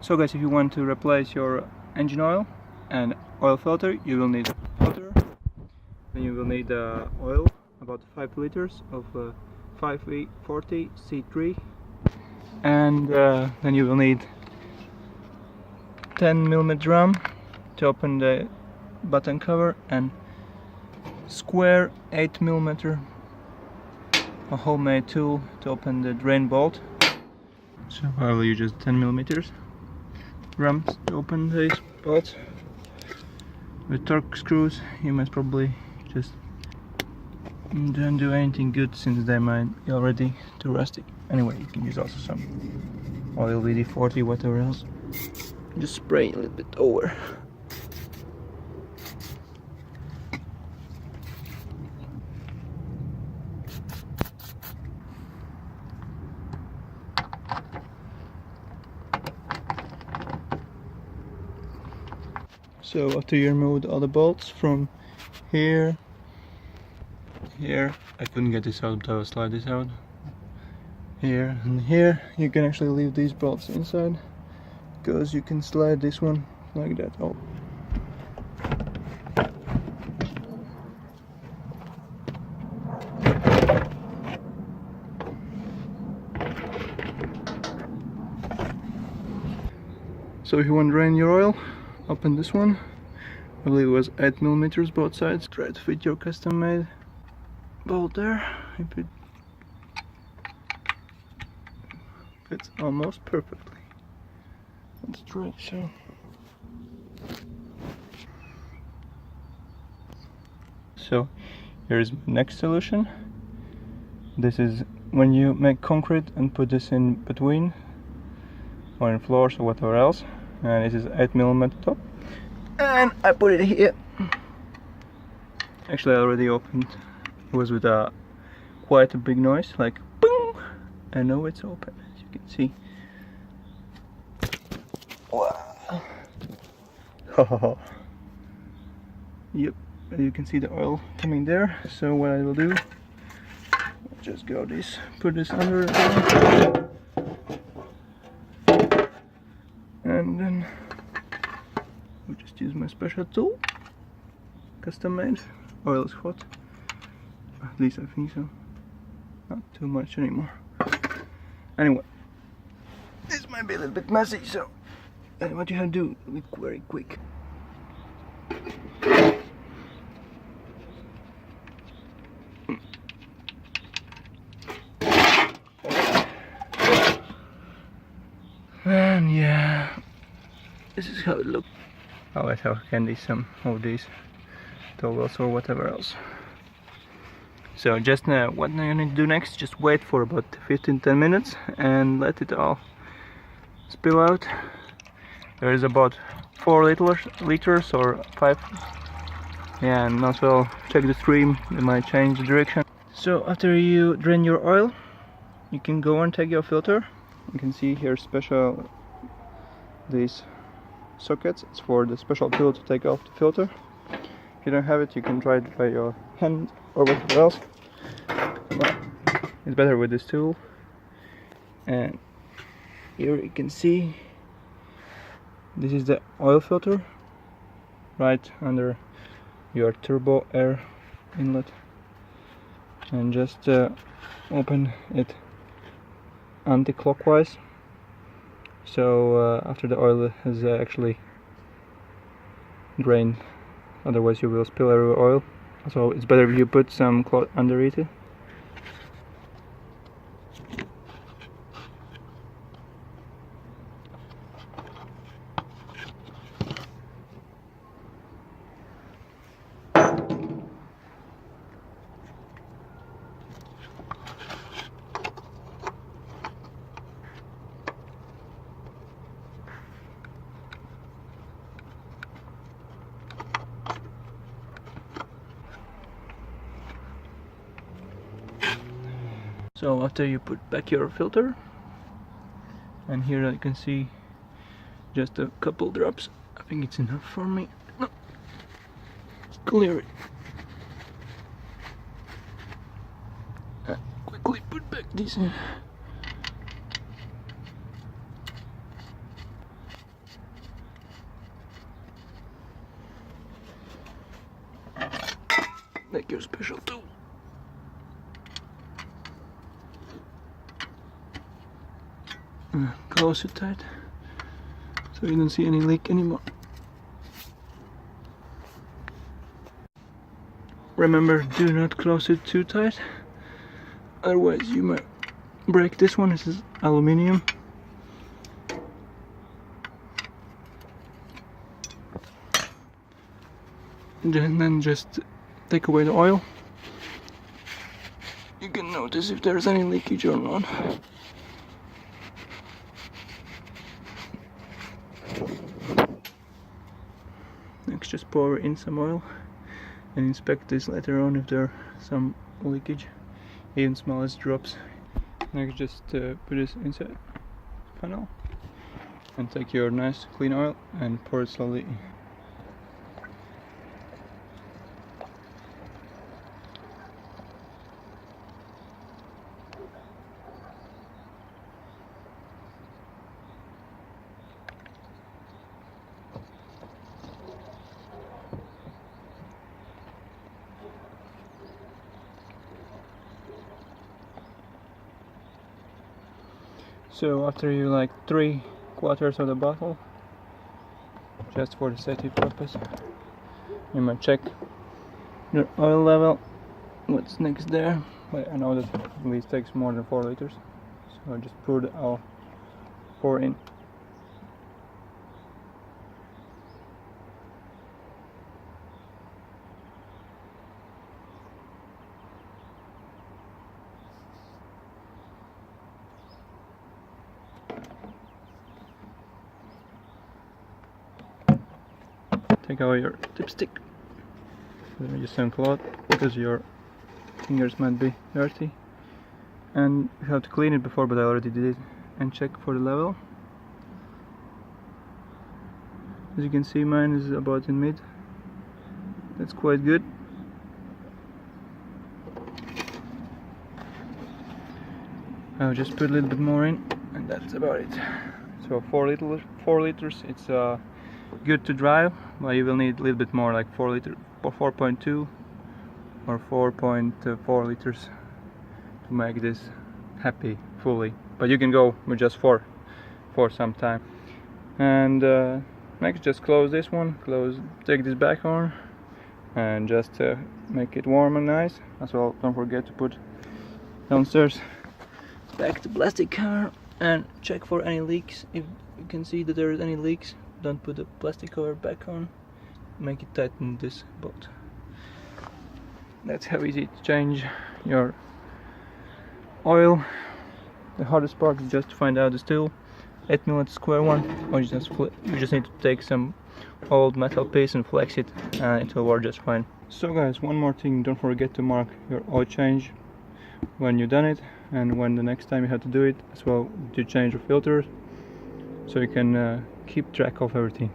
So guys, if you want to replace your engine oil and oil filter, you will need water. Then you will need oil, about 5 liters of 5V40 C3, and then you will need 10mm drum to open the button cover, and square 8mm a homemade tool to open the drain bolt. So I will use just 10mm drums to open these bolts. With torque screws you must probably just don't do anything good, since they might be already too rusty. Anyway, you can use also some oil WD-40, whatever else. Just spray a little bit over. So after you remove all the bolts from here, I couldn't get this out, but I will slide this out. Here and here, you can actually leave these bolts inside, because you can slide this one like that. Oh. So if you want to drain your oil, open this one. I believe it was 8mm both sides. Try to fit your custom made bolt there. If it fits almost perfectly. Let's try. So here's my next solution. This is when you make concrete and put this in between, or in floors or whatever else. And this is 8mm top, and I put it here. Actually I already opened. It was with quite a big noise, like boom, and now it's open, as you can see. Wow. Yep, you can see the oil coming there. So what I will do, I'll just go this, put this under, and then I'll just use my special tool, custom made. Oil is hot, at least I think so, not too much anymore. Anyway, this might be a little bit messy, so what you have to do, be very quick. And yeah, this is how it looks. Oh, I have candy some of these towels or whatever else. So just what you need to do next, just wait for about 15-10 minutes and let it all spill out. There is about 4 liters or 5. Yeah, and also check the stream, it might change the direction. So after you drain your oil, you can go and take your filter. You can see here special these sockets. It's for the special tool to take off the filter. If you don't have it, you can try it by your hand or whatever else. But it's better with this tool. And here you can see this is the oil filter right under your turbo air inlet, and just open it anti-clockwise, so after the oil has actually drained, otherwise you will spill every oil. So it's better if you put some cloth underneath it. So after you put back your filter, and here you can see just a couple drops, I think it's enough for me. No. Clear it. Quickly put back this in. like your special tool. Close it tight so you don't see any leak anymore. Remember, do not close it too tight, otherwise you might break this one. This is aluminium. And then just take away the oil. You can notice if there's any leakage or not. Next, just pour in some oil and inspect this later on if there's some leakage, even smallest drops. Next, just put this inside funnel and take your nice clean oil and pour it slowly in. So after you like 3/4 of the bottle, just for the safety purpose, you might check your oil level, what's next there. But I know that at least takes more than 4 liters, so just pour in. Take out your dipstick. Just don't pull out because your fingers might be dirty, and you have to clean it before, but I already did it. And check for the level. As you can see, mine is about in mid. That's quite good. I'll just put a little bit more in, and that's about it. So 4 liters. It's good to drive, but you will need a little bit more, like 4.2 or 4.4 liters to make this happy fully. But you can go with just 4 for some time. And next, just close this one. Take this back on, and just make it warm and nice. As well, don't forget to put downstairs back the plastic cover and check for any leaks. If you can see that there is any leaks, don't put the plastic cover back on. Make it tighten this bolt. That's how easy to change your oil. The hardest part is just to find out the steel 8mm square one, or you just need to take some old metal piece and flex it, and it will work just fine. So guys, one more thing, don't forget to mark your oil change when you've done it, and when the next time you have to do it as well, to change your filters, so you can keep track of everything.